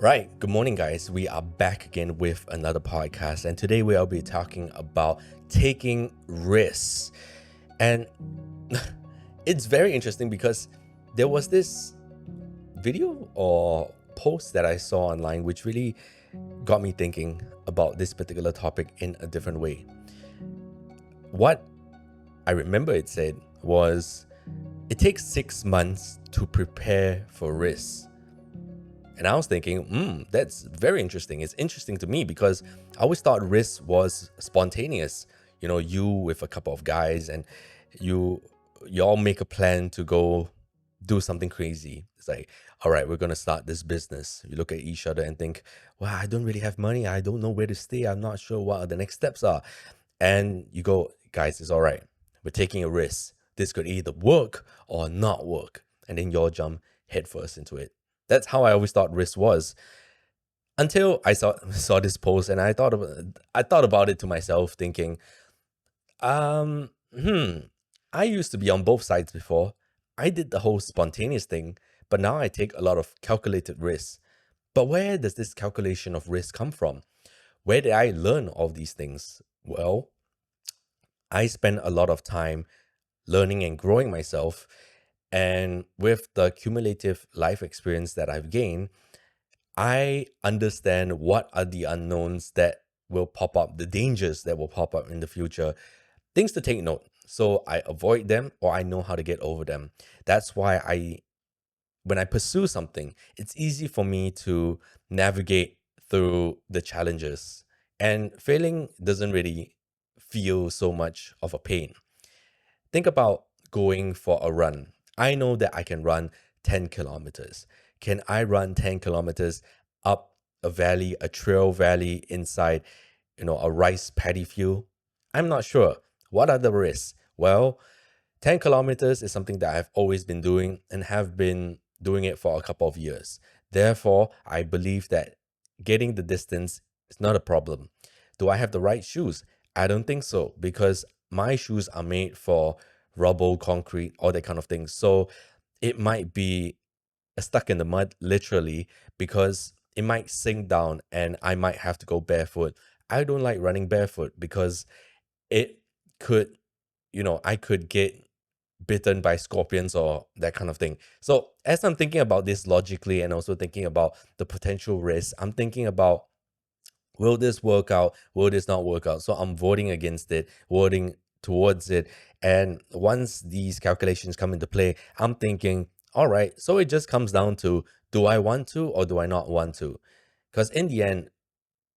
Right. Good morning, guys. We are back again with another podcast, and today we'll be talking about taking risks. And it's very interesting because there was this video or post that I saw online which really got me thinking about this particular topic in a different way. What I remember it said was, it takes 6 months to prepare for risks. And I was thinking, that's very interesting. It's interesting to me because I always thought risk was spontaneous. You with a couple of guys and you all make a plan to go do something crazy. It's like, all right, we're gonna start this business. You look at each other and think, well, I don't really have money. I don't know where to stay. I'm not sure what the next steps are. And you go, guys, it's all right. We're taking a risk. This could either work or not work. And then you all jump headfirst into it. That's how I always thought risk was, until I saw this post and I thought about it to myself, thinking, um, hmm, I used to be on both sides before. I did the whole spontaneous thing, but now I take a lot of calculated risks. But where does this calculation of risk come from? Where did I learn all these things? Well, I spent a lot of time learning and growing myself. And with the cumulative life experience that I've gained, I understand what are the unknowns that will pop up, the dangers that will pop up in the future, things to take note. So I avoid them or I know how to get over them. That's why when I pursue something, it's easy for me to navigate through the challenges. And failing doesn't really feel so much of a pain. Think about going for a run. I know that I can run 10 kilometers. Can I run 10 kilometers up a valley, a trail valley inside, a rice paddy field? I'm not sure. What are the risks? Well, 10 kilometers is something that I've always been doing and have been doing it for a couple of years. Therefore, I believe that getting the distance is not a problem. Do I have the right shoes? I don't think so, because my shoes are made for rubble, concrete, all that kind of thing. So it might be stuck in the mud, literally, because it might sink down and I might have to go barefoot. I don't like running barefoot because it could, I could get bitten by scorpions or that kind of thing. So as I'm thinking about this logically and also thinking about the potential risks, I'm thinking about, will this work out? Will this not work out? So I'm voting against it, voting towards it. And once these calculations come into play, I'm thinking, all right, so it just comes down to, do I want to or do I not want to? Because in the end,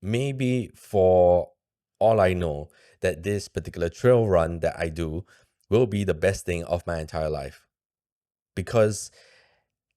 maybe for all I know, that this particular trail run that I do will be the best thing of my entire life, because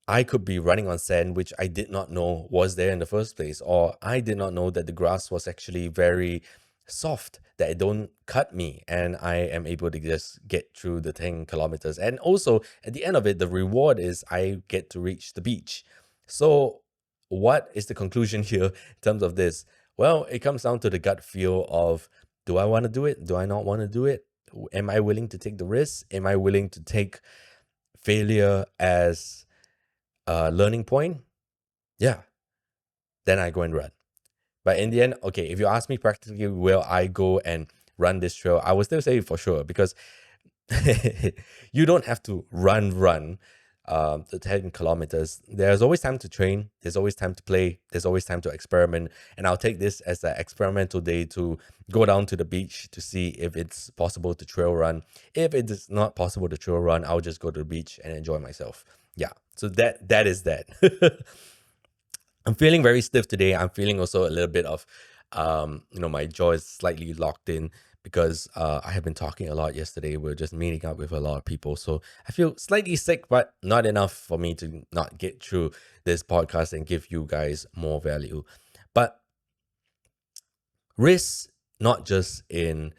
I could be running on sand, which I did not know was there in the first place, or I did not know that the grass was actually very soft, that it don't cut me, and I am able to just get through the 10 kilometers. And also, at the end of it, the reward is I get to reach the beach. So, what is the conclusion here in terms of this? Well, it comes down to the gut feel of, do I want to do it? Do I not want to do it? Am I willing to take the risk? Am I willing to take failure as learning point? Yeah, then I go and run. But in the end, okay, if you ask me practically, will I go and run this trail? I would still say for sure, because you don't have to run the 10 kilometers. There's always time to train. There's always time to play. There's always time to experiment. And I'll take this as an experimental day to go down to the beach to see if it's possible to trail run. If it is not possible to trail run, I'll just go to the beach and enjoy myself. Yeah. So that is that. I'm feeling very stiff today. I'm feeling also a little bit of, my jaw is slightly locked in because I have been talking a lot yesterday. We're just meeting up with a lot of people. So I feel slightly sick, but not enough for me to not get through this podcast and give you guys more value. But risks, not just in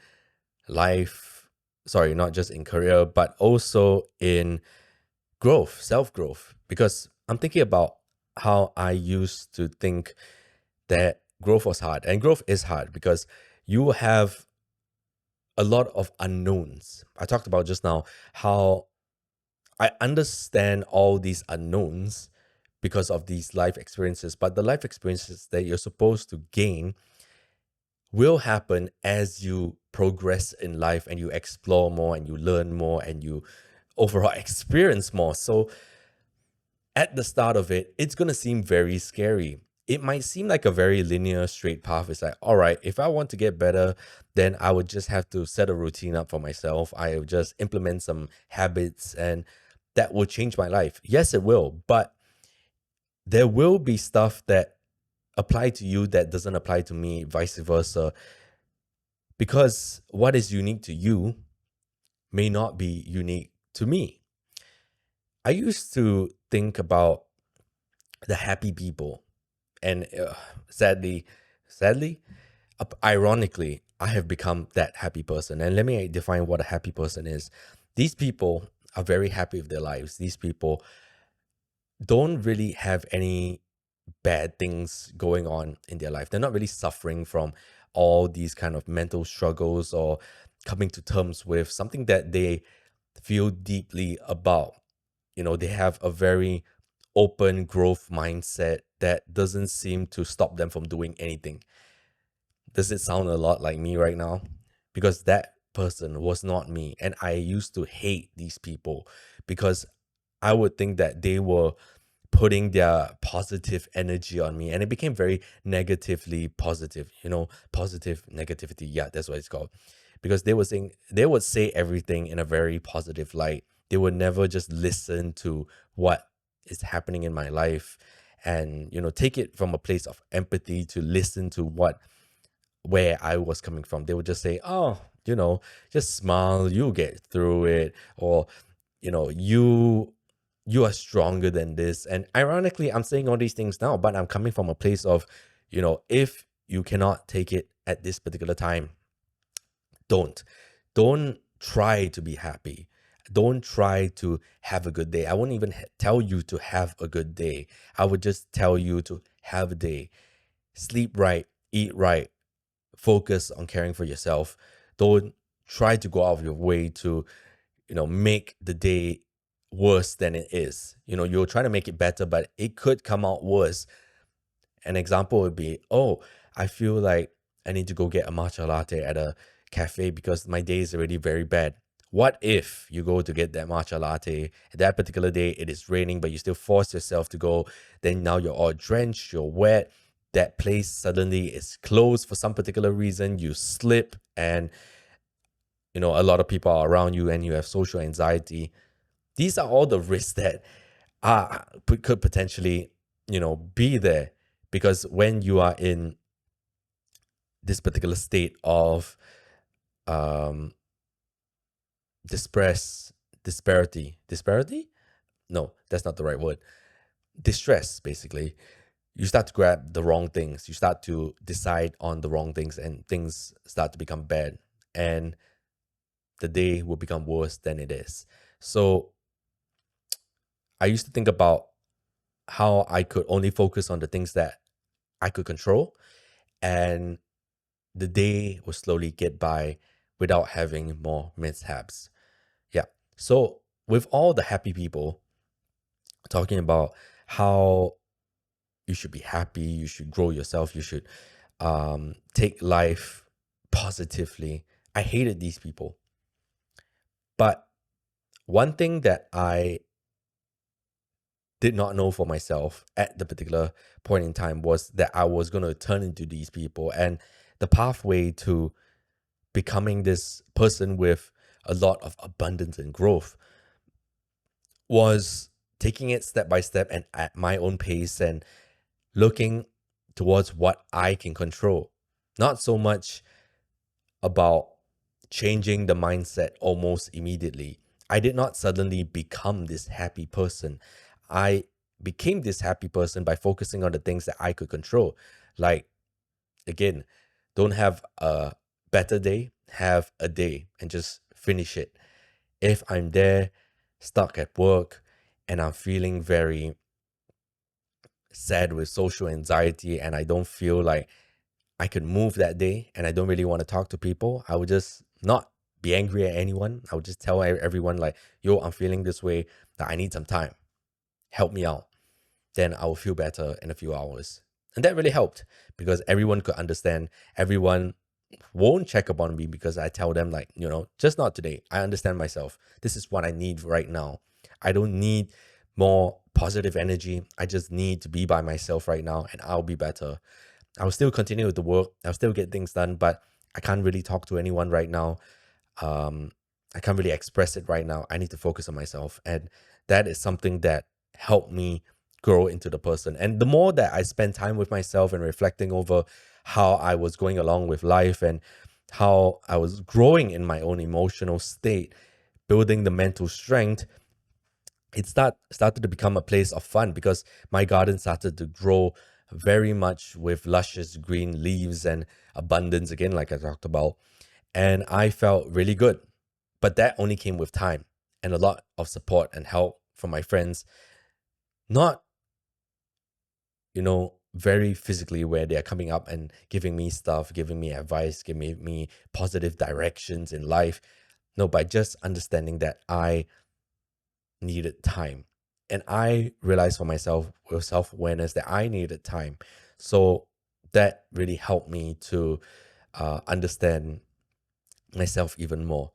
life, sorry, not just in career, but also in growth, self-growth, because I'm thinking about how I used to think that growth was hard, and growth is hard because you have a lot of unknowns. I talked about just now how I understand all these unknowns, because of these life experiences, but the life experiences that you're supposed to gain will happen as you progress in life and you explore more and you learn more and you overall experience more. So at the start of it, it's going to seem very scary. It might seem like a very linear, straight path. It's like, all right, if I want to get better, then I would just have to set a routine up for myself. I would just implement some habits and that will change my life. Yes, it will. But there will be stuff that apply to you that doesn't apply to me, vice versa. Because what is unique to you may not be unique to me. I used to think about the happy people, and sadly, ironically, I have become that happy person. And let me define what a happy person is. These people are very happy with their lives. These people don't really have any bad things going on in their life. They're not really suffering from all these kind of mental struggles or coming to terms with something that they feel deeply about. They have a very open growth mindset that doesn't seem to stop them from doing anything. Does it sound a lot like me right now? Because that person was not me. And I used to hate these people because I would think that they were putting their positive energy on me, and it became very negatively positive, positive negativity. Yeah, that's what it's called. Because they would say everything in a very positive light. They would never just listen to what is happening in my life and take it from a place of empathy to listen to where I was coming from. They would just say, oh, just smile, you'll get through it, or you are stronger than this. And ironically, I'm saying all these things now, but I'm coming from a place of, if you cannot take it at this particular time, don't. Don't try to be happy. Don't try to have a good day. I won't even tell you to have a good day. I would just tell you to have a day. Sleep right, eat right, focus on caring for yourself. Don't try to go out of your way to make the day worse than it is. You're trying to make it better, but it could come out worse. An example would be, oh, I feel like I need to go get a matcha latte at a cafe because my day is already very bad. What if you go to get that matcha latte, that particular day it is raining, but you still force yourself to go? Then now you're all drenched, you're wet. That place suddenly is closed for some particular reason. You slip, and a lot of people are around you, and you have social anxiety. These are all the risks that could potentially, be there, because when you are in this particular state of um, disparity? No, that's not the right word. Distress, basically. You start to grab the wrong things. You start to decide on the wrong things, and things start to become bad. And the day will become worse than it is. So I used to think about how I could only focus on the things that I could control, and the day will slowly get by without having more mishaps. Yeah. So with all the happy people talking about how you should be happy, you should grow yourself, you should take life positively. I hated these people. But one thing that I did not know for myself at the particular point in time was that I was going to turn into these people. And the pathway to becoming this person with a lot of abundance and growth was taking it step by step and at my own pace and looking towards what I can control. Not so much about changing the mindset almost immediately. I did not suddenly become this happy person. I became this happy person by focusing on the things that I could control. Like, again, don't have a better day, have a day and just finish it. If I'm there, stuck at work, and I'm feeling very sad with social anxiety, and I don't feel like I could move that day, and I don't really want to talk to people, I would just not be angry at anyone. I would just tell everyone like, yo, I'm feeling this way, that I need some time. Help me out. then I will feel better in a few hours. And that really helped because everyone could understand. Everyone won't check up on me because I tell them, like, just not today. I understand myself. This is what I need right now. I don't need more positive energy. I just need to be by myself right now and I'll be better. I'll still continue with the work. I'll still get things done, but I can't really talk to anyone right now. I can't really express it right now. I need to focus on myself. And that is something that helped me grow into the person. And the more that I spend time with myself and reflecting over how I was going along with life and how I was growing in my own emotional state, building the mental strength, it started to become a place of fun because my garden started to grow very much with luscious green leaves and abundance again, like I talked about. And I felt really good. But that only came with time and a lot of support and help from my friends. Not, very physically where they're coming up and giving me stuff, giving me advice, giving me positive directions in life. No, by just understanding that I needed time. And I realized for myself with self-awareness that I needed time. So that really helped me to understand myself even more.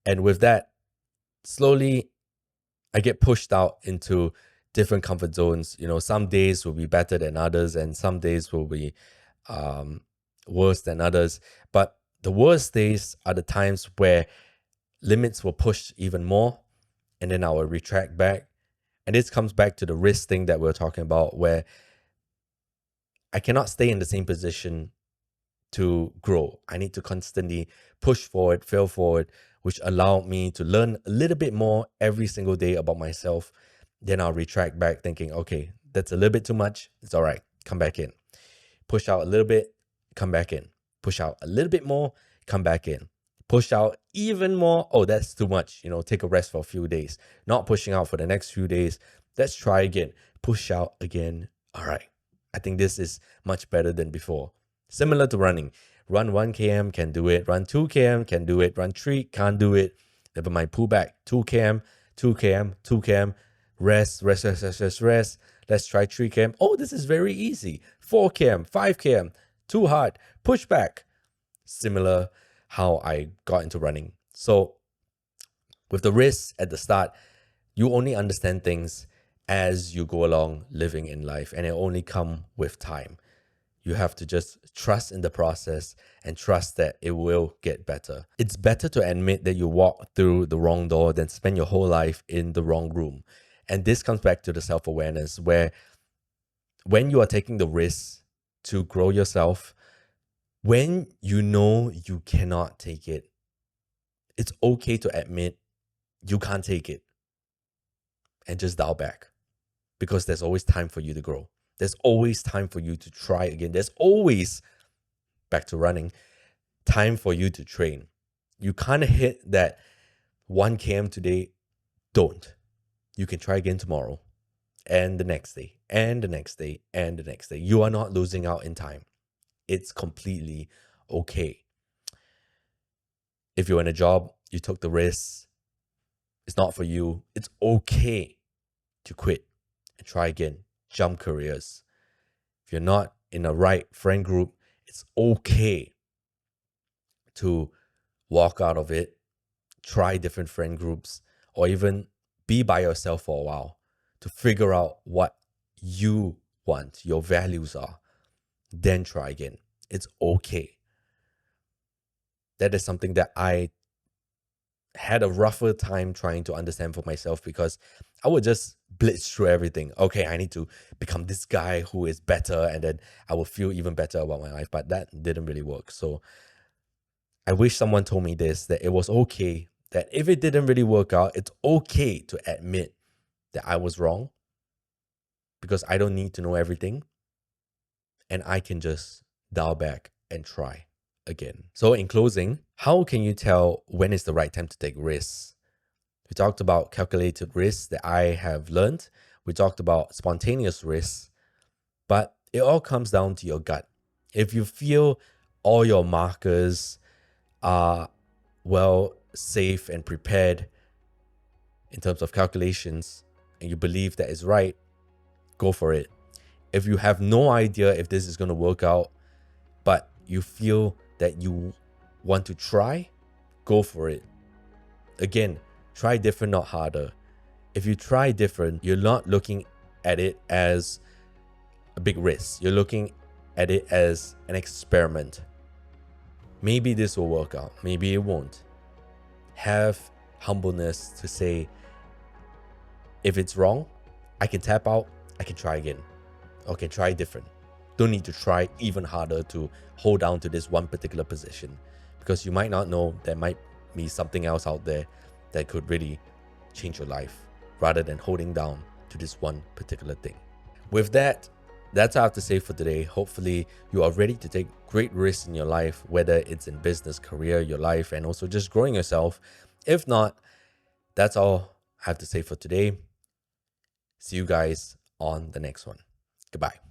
And with that, slowly I get pushed out into different comfort zones. Some days will be better than others, and some days will be worse than others. But the worst days are the times where limits will push even more, and then I will retract back. And this comes back to the risk thing that we're talking about, where I cannot stay in the same position to grow. I need to constantly push forward, fail forward, which allowed me to learn a little bit more every single day about myself. Then I'll retract back thinking, okay, that's a little bit too much. It's all right. Come back in. Push out a little bit, come back in. Push out a little bit more, come back in. Push out even more. Oh, that's too much. Take a rest for a few days. Not pushing out for the next few days. Let's try again. Push out again. All right. I think this is much better than before. Similar to running. Run 1 km, can do it. Run 2 km, can do it. Run 3, can't do it. Never mind, pull back. 2 km, 2 km, 2 km. Rest. Let's try 3 km. Oh, this is very easy. 4 km, 5 km. Too hard. Push back. Similar how I got into running. So with the risks at the start, you only understand things as you go along living in life, and it only come with time. You have to just trust in the process and trust that it will get better. It's better to admit that you walked through the wrong door than spend your whole life in the wrong room. And this comes back to the self-awareness, where when you are taking the risk to grow yourself, when you know you cannot take it, it's okay to admit you can't take it and just dial back, because there's always time for you to grow. There's always time for you to try again. There's always, back to running, time for you to train. You can't hit that 1 km today. Don't. You can try again tomorrow and the next day and the next day and the next day. You are not losing out in time. It's completely okay. If you're in a job, you took the risk, it's not for you, it's okay to quit and try again. Jump careers. If you're not in the right friend group, it's okay to walk out of it, try different friend groups, or even be by yourself for a while to figure out what you want, your values are. Then try again. It's okay. That is something that I had a rougher time trying to understand for myself, because I would just blitz through everything. Okay, I need to become this guy who is better, and then I will feel even better about my life. But that didn't really work. So I wish someone told me this, that it was okay, that if it didn't really work out, it's okay to admit that I was wrong, because I don't need to know everything, and I can just dial back and try again. So in closing, how can you tell when is the right time to take risks? We talked about calculated risks that I have learned. We talked about spontaneous risks, but it all comes down to your gut. If you feel all your markers are well, safe and prepared in terms of calculations, and you believe that is right, go for it. If you have no idea if this is going to work out, but you feel that you want to try, go for it. Again, try different, not harder. If you try different, you're not looking at it as a big risk. You're looking at it as an experiment. Maybe this will work out, maybe it won't. Have humbleness to say, if it's wrong, I can tap out, I can try again. Okay, try different. Don't need to try even harder to hold down to this one particular position, because you might not know there might be something else out there that could really change your life rather than holding down to this one particular thing. With that, that's all I have to say for today. Hopefully you are ready to take great risks in your life, whether it's in business, career, your life, and also just growing yourself. If not, that's all I have to say for today. See you guys on the next one. Goodbye.